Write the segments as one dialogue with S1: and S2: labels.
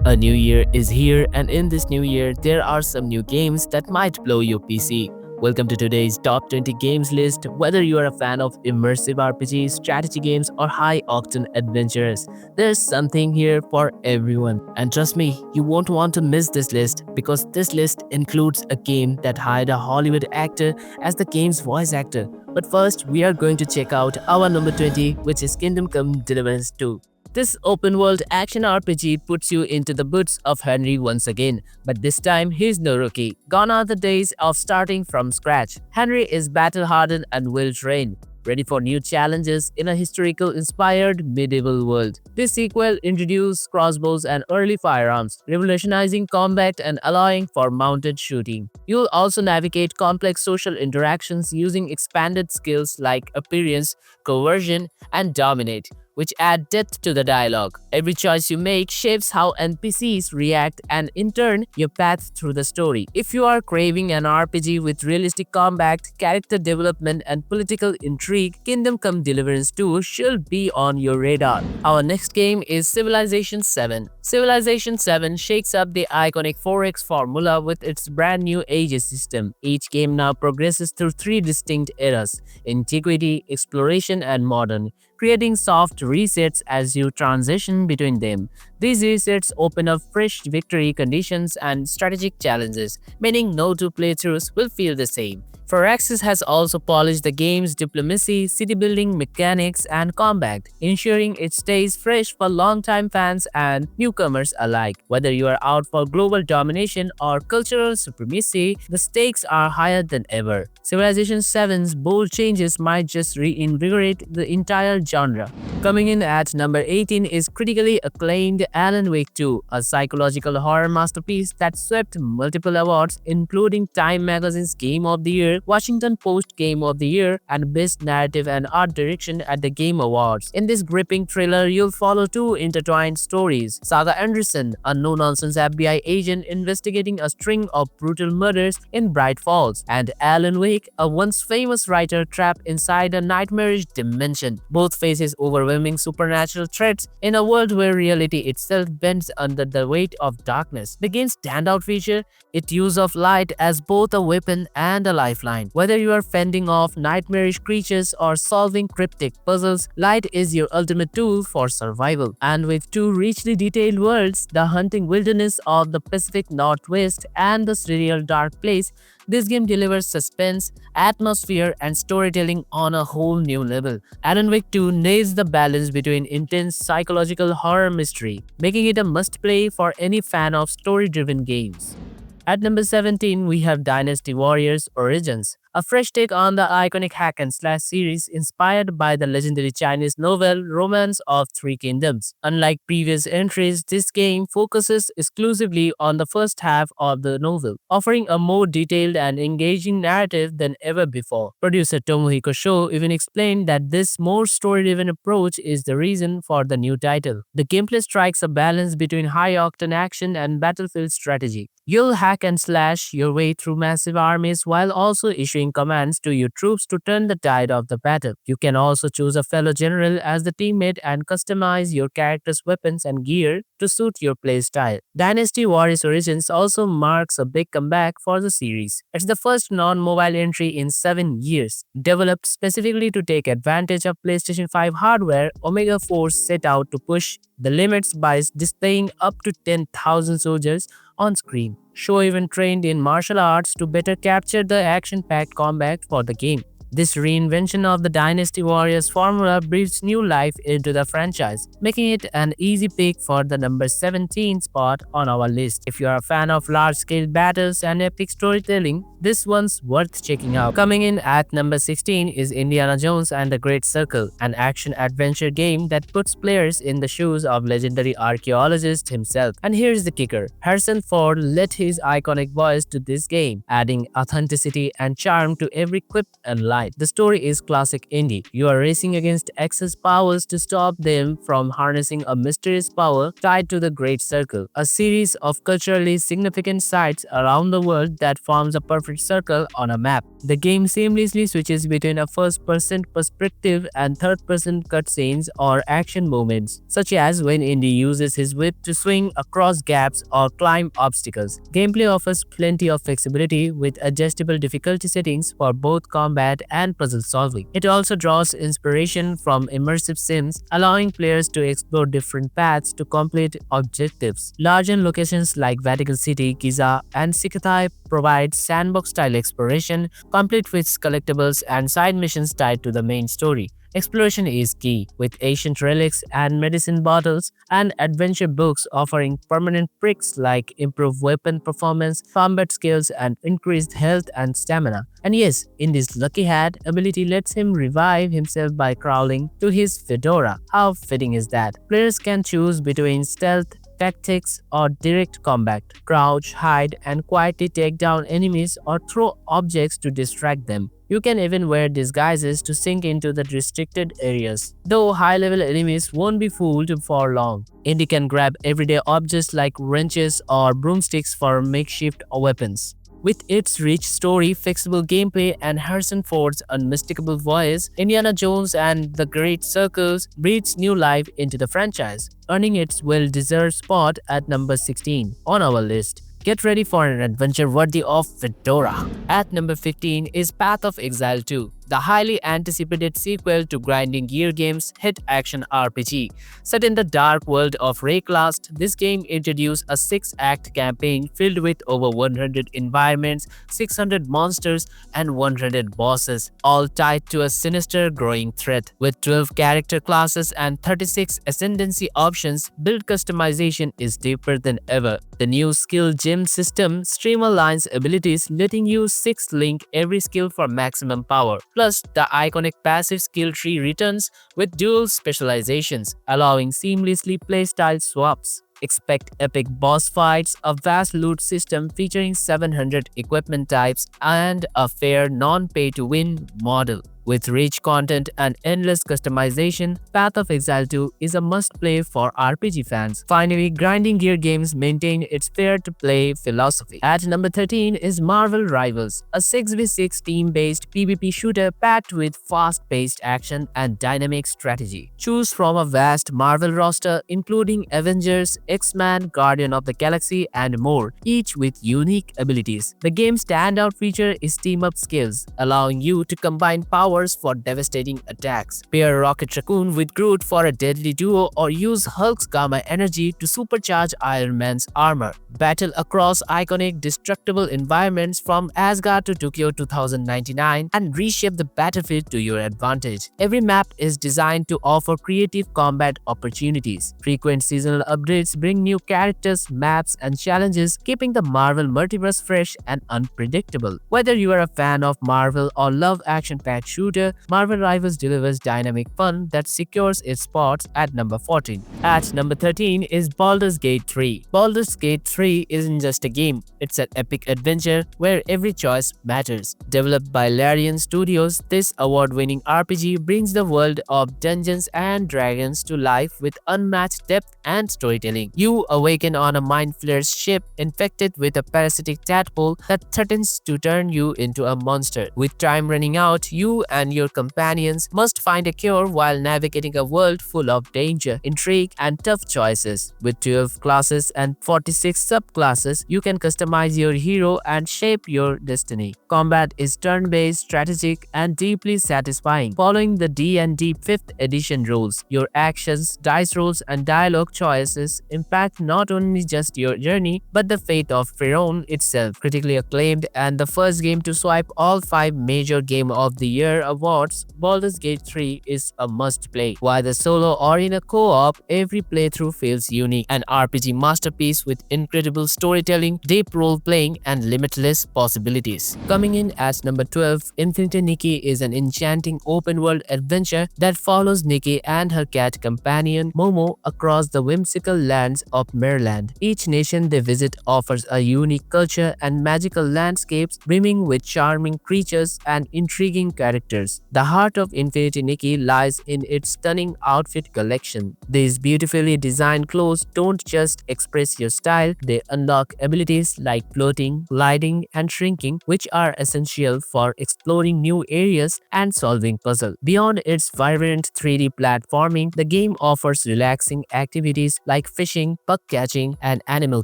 S1: A new year is here, and in this new year, there are some new games that might blow your PC. Welcome to today's top 20 games list. Whether you are a fan of immersive RPGs, strategy games, or high octane adventures, there's something here for everyone. And trust me, you won't want to miss this list because this list includes a game that hired a Hollywood actor as the game's voice actor. But first, we are going to check out our number 20, which is Kingdom Come Deliverance 2. This open-world action RPG puts you into the boots of Henry once again, but this time he's no rookie. Gone are the days of starting from scratch. Henry is battle-hardened and well-trained, ready for new challenges in a historical-inspired medieval world. This sequel introduced crossbows and early firearms, revolutionizing combat and allowing for mounted shooting. You'll also navigate complex social interactions using expanded skills like appearance, coercion, and dominate, which add depth to the dialogue. Every choice you make shapes how NPCs react and in turn your path through the story. If you are craving an RPG with realistic combat, character development and political intrigue, Kingdom Come Deliverance 2 should be on your radar. Our next game is Civilization 7. Civilization 7 shakes up the iconic 4X formula with its brand new age system. Each game now progresses through three distinct eras: Antiquity, Exploration, and Modern, creating soft resets as you transition between them. These resets open up fresh victory conditions and strategic challenges, meaning no two playthroughs will feel the same. Firaxis has also polished the game's diplomacy, city-building mechanics, and combat, ensuring it stays fresh for longtime fans and newcomers alike. Whether you are out for global domination or cultural supremacy, the stakes are higher than ever. Civilization 7's bold changes might just reinvigorate the entire genre. Coming in at number 18 is critically acclaimed Alan Wake 2, a psychological horror masterpiece that swept multiple awards, including Time Magazine's Game of the Year, Washington Post Game of the Year, and Best Narrative and Art Direction at the Game Awards. In this gripping thriller, you'll follow two intertwined stories: Saga Anderson, a no-nonsense FBI agent investigating a string of brutal murders in Bright Falls, and Alan Wake, a once famous writer trapped inside a nightmarish dimension. Both faces overwhelming supernatural threats in a world where reality itself bends under the weight of darkness. The game's standout feature: its use of light as both a weapon and a lifeline. Whether you are fending off nightmarish creatures or solving cryptic puzzles, light is your ultimate tool for survival. And with two richly detailed worlds, the hunting wilderness of the Pacific Northwest and the surreal dark place, this game delivers suspense, atmosphere, and storytelling on a whole new level. Alan Wake 2 nails the balance between intense psychological horror mystery, making it a must-play for any fan of story-driven games. At number 17, we have Dynasty Warriors Origins, a fresh take on the iconic hack-and-slash series inspired by the legendary Chinese novel Romance of Three Kingdoms. Unlike previous entries, this game focuses exclusively on the first half of the novel, offering a more detailed and engaging narrative than ever before. Producer Tomohiko Sho even explained that this more story-driven approach is the reason for the new title. The gameplay strikes a balance between high-octane action and battlefield strategy. You'll hack and slash your way through massive armies while also issuing commands to your troops to turn the tide of the battle. You can also choose a fellow general as the teammate and customize your character's weapons and gear to suit your playstyle. Dynasty Warriors Origins also marks a big comeback for the series. It's the first non-mobile entry in 7 years. Developed specifically to take advantage of PlayStation 5 hardware, Omega Force set out to push the limits by displaying up to 10,000 soldiers on screen. Sho even trained in martial arts to better capture the action-packed combat for the game. This reinvention of the Dynasty Warriors formula breathes new life into the franchise, making it an easy pick for the number 17 spot on our list. If you are a fan of large-scale battles and epic storytelling, this one's worth checking out. Coming in at number 16 is Indiana Jones and the Great Circle, an action-adventure game that puts players in the shoes of legendary archaeologist himself. And here's the kicker: Harrison Ford lent his iconic voice to this game, adding authenticity and charm to every quip and line. fight. The story is classic indie. You are racing against excess powers to stop them from harnessing a mysterious power tied to the Great Circle, a series of culturally significant sites around the world that forms a perfect circle on a map. The game seamlessly switches between a first-person perspective and third-person cutscenes or action moments, such as when Indy uses his whip to swing across gaps or climb obstacles. Gameplay offers plenty of flexibility with adjustable difficulty settings for both combat and puzzle solving. It also draws inspiration from immersive sims, allowing players to explore different paths to complete objectives. Larger locations like Vatican City, Giza, and Sikatai provide sandbox-style exploration, complete with collectibles and side missions tied to the main story. Exploration is key, with ancient relics and medicine bottles and adventure books offering permanent perks like improved weapon performance, combat skills, and increased health and stamina. And yes, Indy's lucky hat ability lets him revive himself by crawling to his fedora. How fitting is that? Players can choose between stealth, tactics, or direct combat, crouch, hide, and quietly take down enemies or throw objects to distract them. You can even wear disguises to sink into the restricted areas, though high-level enemies won't be fooled for long. Indy can grab everyday objects like wrenches or broomsticks for makeshift weapons. With its rich story, flexible gameplay, and Harrison Ford's unmistakable voice, Indiana Jones and the Great Circles breathes new life into the franchise, earning its well-deserved spot at number 16 on our list. Get ready for an adventure worthy of Fedora. At number 15 is Path of Exile 2, the highly anticipated sequel to Grinding Gear Games' hit action RPG. Set in the dark world of Rayclast, this game introduced a 6-act campaign filled with over 100 environments, 600 monsters, and 100 bosses, all tied to a sinister growing threat. With 12 character classes and 36 ascendancy options, build customization is deeper than ever. The new skill gem system streamlines abilities, letting you 6-link every skill for maximum power. Plus, the iconic passive skill tree returns with dual specializations, allowing seamlessly playstyle swaps. Expect epic boss fights, a vast loot system featuring 700 equipment types, and a fair non-pay-to-win model. With rich content and endless customization, Path of Exile 2 is a must-play for RPG fans. Finally, Grinding Gear Games maintain its fair-to-play philosophy. At number 13 is Marvel Rivals, a 6v6 team-based PvP shooter packed with fast-paced action and dynamic strategy. Choose from a vast Marvel roster including Avengers, X-Men, Guardian of the Galaxy, and more, each with unique abilities. The game's standout feature is team-up skills, allowing you to combine powers for devastating attacks. Pair Rocket Raccoon with Groot for a deadly duo, or use Hulk's Gamma energy to supercharge Iron Man's armor. Battle across iconic destructible environments from Asgard to Tokyo 2099 and reshape the battlefield to your advantage. Every map is designed to offer creative combat opportunities. Frequent seasonal updates bring new characters, maps, and challenges, keeping the Marvel multiverse fresh and unpredictable. Whether you are a fan of Marvel or love action-packed shooter, Marvel Rivals delivers dynamic fun that secures its spot at number 14. At number 13 is Baldur's Gate 3. Baldur's Gate 3 isn't just a game, it's an epic adventure where every choice matters. Developed by Larian Studios, this award-winning RPG brings the world of Dungeons and Dragons to life with unmatched depth and storytelling. You awaken on a Mind Flayer's ship infected with a parasitic tadpole that threatens to turn you into a monster. With time running out, you and your companions must find a cure while navigating a world full of danger, intrigue, and tough choices. With 12 classes and 46 subclasses, you can customize your hero and shape your destiny. Combat is turn-based, strategic, and deeply satisfying. Following the D&D 5th edition rules, your actions, dice rolls, and dialogue choices impact not only just your journey, but the fate of Pharaoh itself. Critically acclaimed and the first game to swipe all 5 major Game of the Year awards, Baldur's Gate 3 is a must-play. Whether solo or in a co-op, every playthrough feels unique. An RPG masterpiece with incredible storytelling, deep role-playing, and limitless possibilities. Coming in at number 12, Infinite Nikki is an enchanting open-world adventure that follows Nikki and her cat companion Momo across the whimsical lands of Maryland. Each nation they visit offers a unique culture and magical landscapes brimming with charming creatures and intriguing characters. The heart of Infinity Nikki lies in its stunning outfit collection. These beautifully designed clothes don't just express your style, they unlock abilities like floating, gliding, and shrinking, which are essential for exploring new areas and solving puzzles. Beyond its vibrant 3D platforming, the game offers relaxing activities like fishing, bug catching, and animal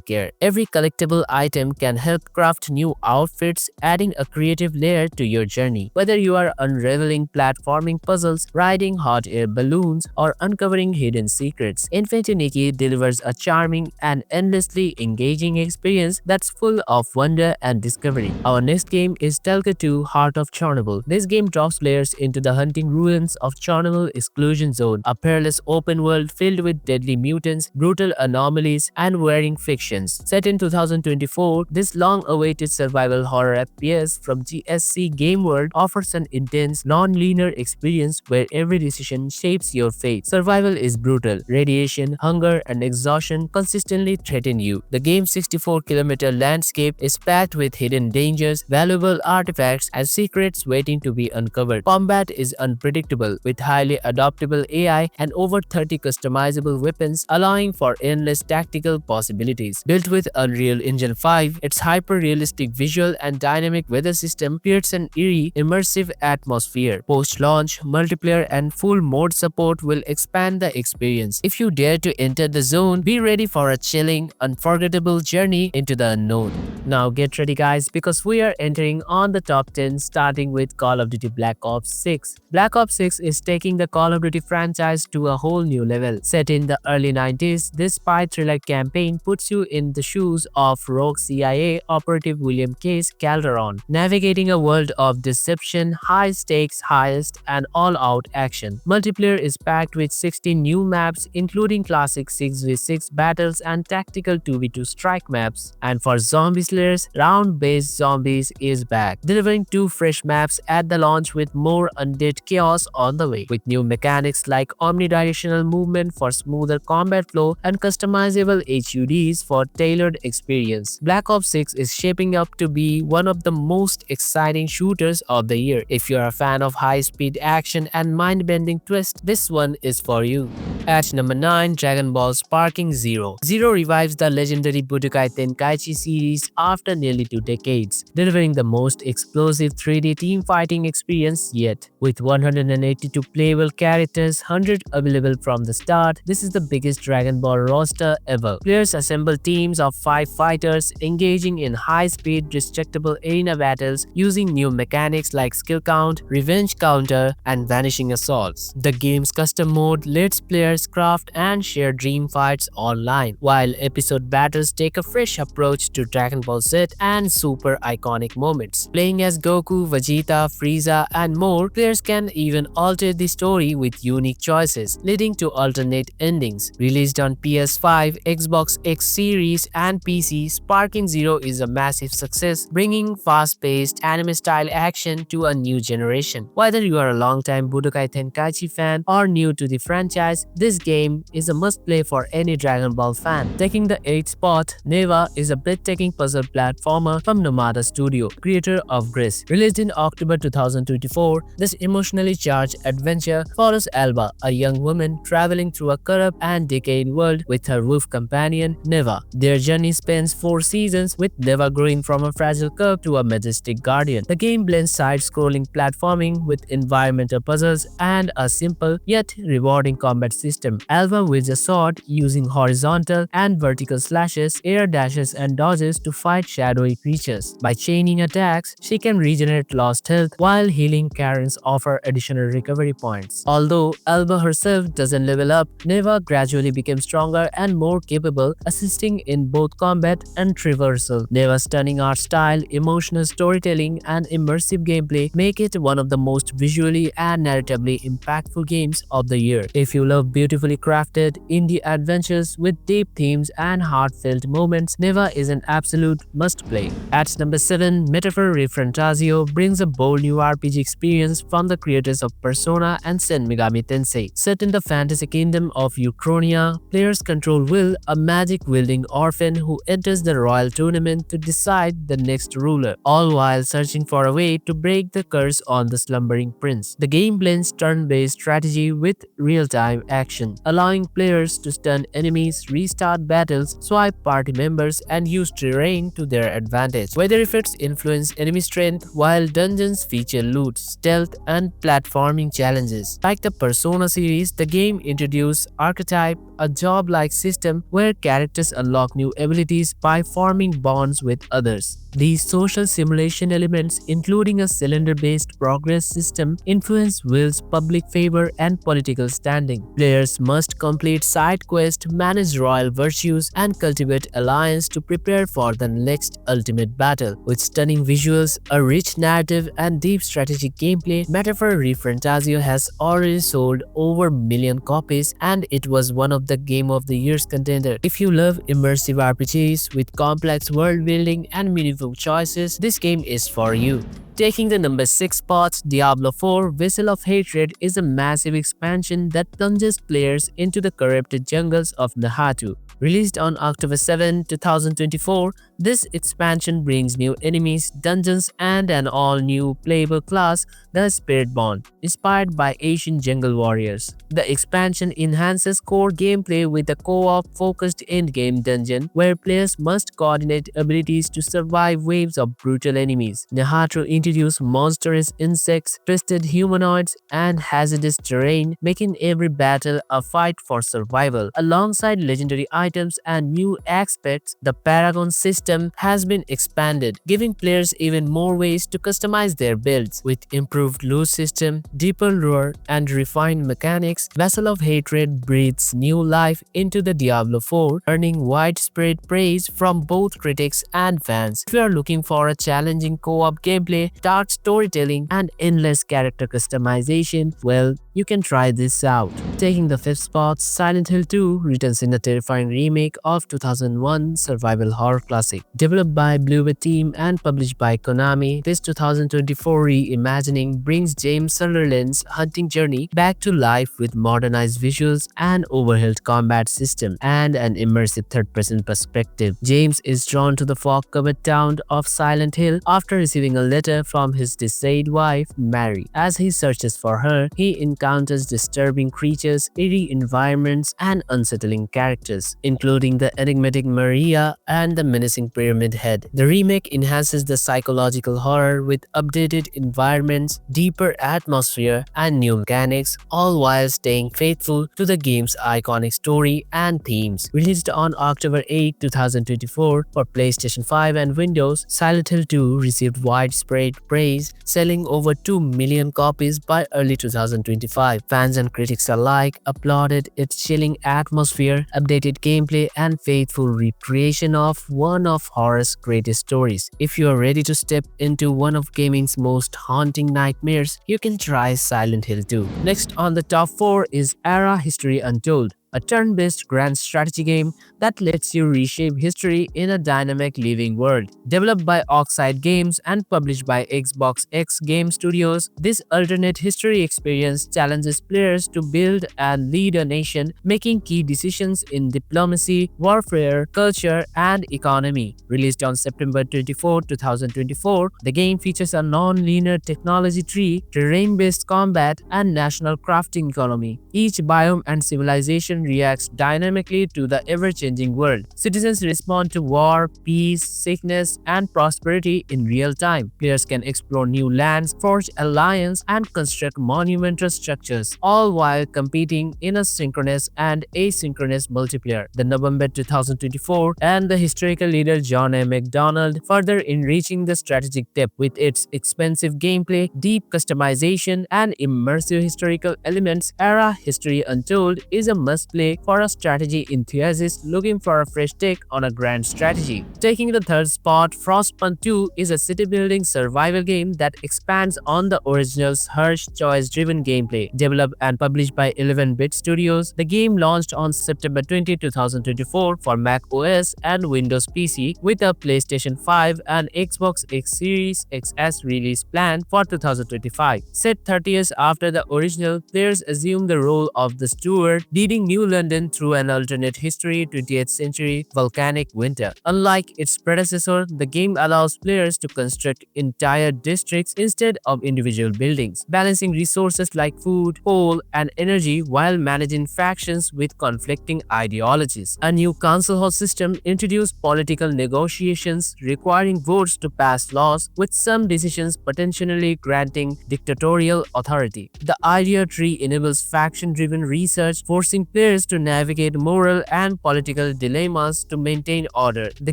S1: care. Every collectible item can help craft new outfits, adding a creative layer to your journey. Whether you are unraveling platforming puzzles, riding hot air balloons, or uncovering hidden secrets, Infinity Nikki delivers a charming and endlessly engaging experience that's full of wonder and discovery. Our next game is Telka 2 Heart of Chernobyl. This game drops players into the hunting ruins of Chernobyl Exclusion Zone, a perilous open world filled with deadly mutants, brutal anomalies, and wearing fictions. Set in 2024, this long-awaited survival horror FPS from GSC Game World offers an intense, non-linear experience where every decision shapes your fate. Survival is brutal. Radiation, hunger, and exhaustion consistently threaten you. The game's 64-kilometer landscape is packed with hidden dangers, valuable artifacts, and secrets waiting to be uncovered. Combat is unpredictable, with highly adaptable AI and over 30 customizable weapons, allowing for endless tactical possibilities. Built with Unreal Engine 5, its hyper-realistic visual and dynamic weather system creates an eerie, immersive atmosphere. Post-launch, multiplayer and full mode support will expand the experience. If you dare to enter the zone, be ready for a chilling, unforgettable journey into the unknown. Now get ready guys, because we are entering on the top 10 starting with Call of Duty Black Ops 6. Black Ops 6 is taking the Call of Duty franchise to a whole new level. Set in the early 90s, this spy thriller campaign puts you in the shoes of rogue CIA operative William Case Calderon, navigating a world of deception, high stakes, heist, and all-out action. Multiplayer is packed with 16 new maps, including classic 6v6 battles and tactical 2v2 strike maps. And for zombie slayers, round-based zombies is back, delivering 2 fresh maps at the launch with more undead chaos on the way. With new mechanics like omnidirectional movement for smoother combat flow and customizable HUDs for tailored experience, Black Ops 6 is shaping up to be one of the most exciting shooters of the year. If you're a fan of high-speed action and mind-bending twists, this one is for you. At number 9, Dragon Ball Sparking Zero. Zero revives the legendary Budokai Tenkaichi series after nearly 2 decades, delivering the most explosive 3D team fighting experience yet. With 182 playable characters, 100 available from the start, this is the biggest Dragon Ball roster ever. Players assemble teams of 5 fighters, engaging in high-speed, destructible arena battles using new mechanics like skill count, revenge counter, and vanishing assaults. The game's custom mode lets players craft and share dream fights online, while episode battles take a fresh approach to Dragon Ball Z and super iconic moments. Playing as Goku, Vegeta, Frieza, and more, players can even alter the story with unique choices, leading to alternate endings. Released on PS5, Xbox X Series, and PC, Sparking Zero is a massive success, bringing fast-paced anime-style action to a new generation. Whether you are a long-time Budokai Tenkaichi fan or new to the franchise, this game is a must-play for any Dragon Ball fan. Taking the 8th spot, Neva is a breathtaking puzzle platformer from Nomada Studio, creator of Gris. Released in October 2024, this emotionally charged adventure follows Alba, a young woman traveling through a corrupt and decayed world with her wolf companion, Neva. Their journey spans 4 seasons, with Neva growing from a fragile cub to a majestic guardian. The game blends side-scrolling platforming with environmental puzzles and a simple yet rewarding combat system. Alba wields a sword using horizontal and vertical slashes, air dashes, and dodges to fight shadowy creatures. By chaining attacks, she can regenerate lost health, while healing Karens offer additional recovery points. Although Alba herself doesn't level up, Neva gradually becomes stronger and more capable, assisting in both combat and traversal. Neva's stunning art style, emotional storytelling, and immersive gameplay make it one of the most visually and narratively impactful games of the year. If you love beautifully crafted indie adventures with deep themes and heartfelt moments, Neva is an absolute must play. At number 7, Metaphor Refrantasio brings a bold new RPG experience from the creators of Persona and Shin Megami Tensei. Set in the fantasy kingdom of Uchronia, players control Will, a magic-wielding orphan who enters the royal tournament to decide the next ruler, all while searching for a way to break the curse on the slumbering prince. The game blends turn-based strategy with real-time action, allowing players to stun enemies, restart battles, swipe party members, and use terrain to their advantage. Weather effects influence enemy strength, while dungeons feature loot, stealth, and platforming challenges. Like the Persona series, the game introduced Archetype, a job-like system where characters unlock new abilities by forming bonds with others. These social simulation elements, including a cylinder-based progress system, influence Will's public favor and political standing. Players must complete side quests, manage royal virtues, and cultivate alliance to prepare for the next ultimate battle. With stunning visuals, a rich narrative, and deep strategic gameplay, Metaphor Refrantasio has already sold over a million copies, and it was one of the Game of the Year's contender. If you love immersive RPGs with complex world building and meaningful choices, this game is for you. Taking the number 6 spot, Diablo 4 Vessel of Hatred is a massive expansion that plunges players into the corrupted jungles of Nahatu. Released on October 7, 2024, this expansion brings new enemies, dungeons, and an all-new playable class, the Spiritborn, inspired by Asian jungle warriors. The expansion enhances core gameplay with a co-op-focused endgame dungeon where players must coordinate abilities to survive waves of brutal enemies. Nahatu introduced monstrous insects, twisted humanoids, and hazardous terrain, making every battle a fight for survival. Alongside legendary items and new aspects, the Paragon system has been expanded, giving players even more ways to customize their builds. With improved loot system, deeper lore, and refined mechanics, Vessel of Hatred breathes new life into the Diablo 4, earning widespread praise from both critics and fans. If you are looking for a challenging co-op gameplay, dark storytelling, and endless character customization, well, you can try this out. Taking the 5th spot, Silent Hill 2 returns in a terrifying remake of 2001 survival horror classic. Developed by Bluebird Team and published by Konami, this 2024 reimagining brings James Sutherland's hunting journey back to life with modernized visuals, an overhauled combat system, and an immersive third-person perspective. James is drawn to the fog-covered town of Silent Hill after receiving a letter from his deceased wife, Mary. As he searches for her, he encounters disturbing creatures, eerie environments, and unsettling characters, including the enigmatic Maria and the menacing Pyramid Head. The remake enhances the psychological horror with updated environments, deeper atmosphere, and new mechanics, all while staying faithful to the game's iconic story and themes. Released on October 8, 2024 for PlayStation 5 and Windows, Silent Hill 2 received widespread praise, selling over 2 million copies by early 2025. Fans and critics alike applauded its chilling atmosphere, updated gameplay, and faithful recreation of one of horror's greatest stories. If you are ready to step into one of gaming's most haunting nightmares, you can try Silent Hill 2. Next on the top 4 is Era History Untold, a turn-based grand strategy game that lets you reshape history in a dynamic living world. Developed by Oxide Games and published by Xbox X Game Studios, this alternate history experience challenges players to build and lead a nation, making key decisions in diplomacy, warfare, culture, and economy. Released on September 24, 2024, the game features a non-linear technology tree, terrain-based combat, and national crafting economy. Each biome and civilization reacts dynamically to the ever-changing world. Citizens respond to war, peace, sickness, and prosperity in real time. Players can explore new lands, forge alliances, and construct monumental structures, all while competing in a synchronous and asynchronous multiplayer. The November 2024 and the historical leader John A. MacDonald further enriching the strategic depth with its expensive gameplay, deep customization, and immersive historical elements. Era History Untold is a must must-play for a strategy enthusiast looking for a fresh take on a grand strategy. Taking the third spot, Frostpunk 2 is a city-building survival game that expands on the original's harsh, choice-driven gameplay. Developed and published by 11-bit Studios, the game launched on September 20, 2024 for Mac OS and Windows PC with a PlayStation 5 and Xbox X Series XS release planned for 2025. Set 30 years after the original, players assume the role of the steward, leading New London through an alternate history 20th century volcanic winter. Unlike its predecessor, the game allows players to construct entire districts instead of individual buildings, balancing resources like food, coal, and energy while managing factions with conflicting ideologies. A new council hall system introduced political negotiations requiring votes to pass laws, with some decisions potentially granting dictatorial authority. The idea tree enables faction-driven research, forcing players to navigate moral and political dilemmas to maintain order. The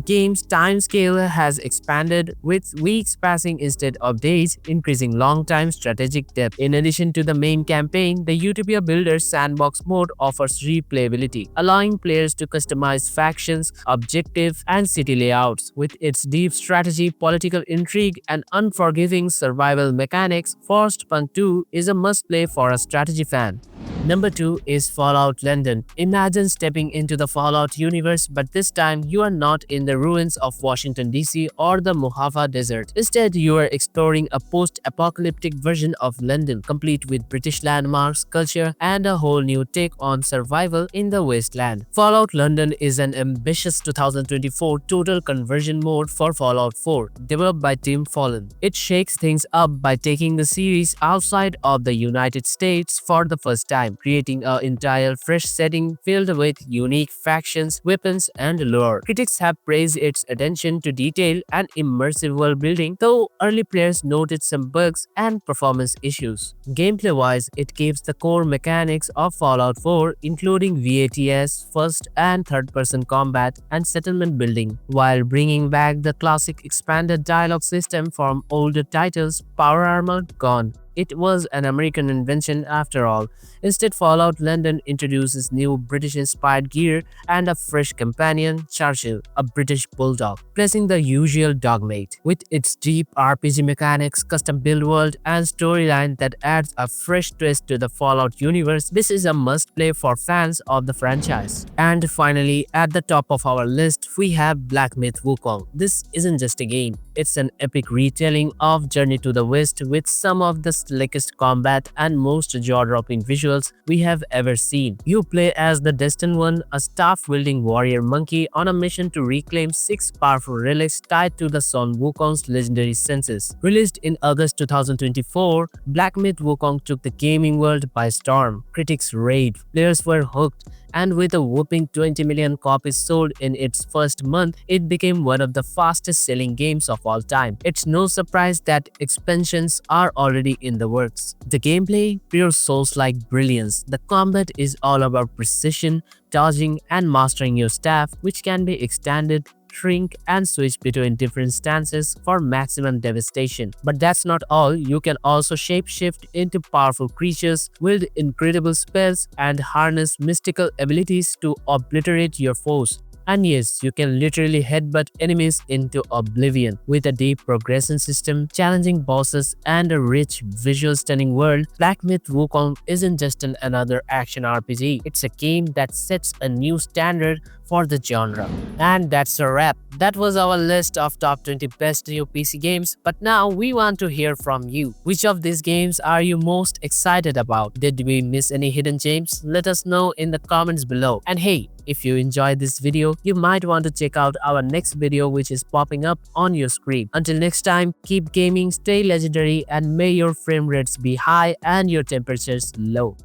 S1: game's timescale has expanded, with weeks passing instead of days, increasing long-time strategic depth. In addition to the main campaign, the Utopia Builder sandbox mode offers replayability, allowing players to customize factions, objectives, and city layouts. With its deep strategy, political intrigue, and unforgiving survival mechanics, Frostpunk 2 is a must-play for a strategy fan. Number 2 is Fallout London. Imagine stepping into the Fallout universe, but this time you are not in the ruins of Washington DC or the Mojave Desert. Instead, you are exploring a post-apocalyptic version of London, complete with British landmarks, culture, and a whole new take on survival in the wasteland. Fallout London is an ambitious 2024 total conversion mode for Fallout 4, developed by Tim Follen. It shakes things up by taking the series outside of the United States for the first time, creating an entire fresh setting filled with unique factions, weapons, and lore. Critics have praised its attention to detail and immersive world building, though early players noted some bugs and performance issues. Gameplay-wise, it keeps the core mechanics of Fallout 4, including VATS, first and third-person combat, and settlement building, while bringing back the classic expanded dialogue system from older titles. Power armor gone. It was an American invention after all. Instead, Fallout London introduces new British-inspired gear and a fresh companion, Churchill, a British bulldog, replacing the usual dogmate. With its deep RPG mechanics, custom build world, and storyline that adds a fresh twist to the Fallout universe, this is a must-play for fans of the franchise. And finally, at the top of our list, we have Black Myth Wukong. This isn't just a game. It's an epic retelling of Journey to the West with some of the slickest combat and most jaw-dropping visuals we have ever seen. You play as the Destined One, a staff-wielding warrior monkey on a mission to reclaim 6 powerful relics tied to the Son Wukong's legendary senses. Released in August 2024, Black Myth Wukong took the gaming world by storm. Critics raved, players were hooked, and with a whopping 20 million copies sold in its first month, it became one of the fastest-selling games of all time. It's no surprise that expansions are already in the works. The gameplay, pure Souls-like brilliance. The combat is all about precision, dodging, and mastering your staff, which can be extended, shrink, and switch between different stances for maximum devastation. But that's not all. You can also shapeshift into powerful creatures, wield incredible spells, and harness mystical abilities to obliterate your foes. And yes, you can literally headbutt enemies into oblivion. With a deep progression system, challenging bosses, and a rich, visual stunning world, Black Myth Wukong isn't just another action RPG. It's a game that sets a new standard for the genre. And that's a wrap. That was our list of top 20 best new PC games, but now we want to hear from you. Which of these games are you most excited about? Did we miss any hidden gems? Let us know in the comments below. And hey, if you enjoyed this video, you might want to check out our next video which is popping up on your screen. Until next time, keep gaming, stay legendary, and may your frame rates be high and your temperatures low.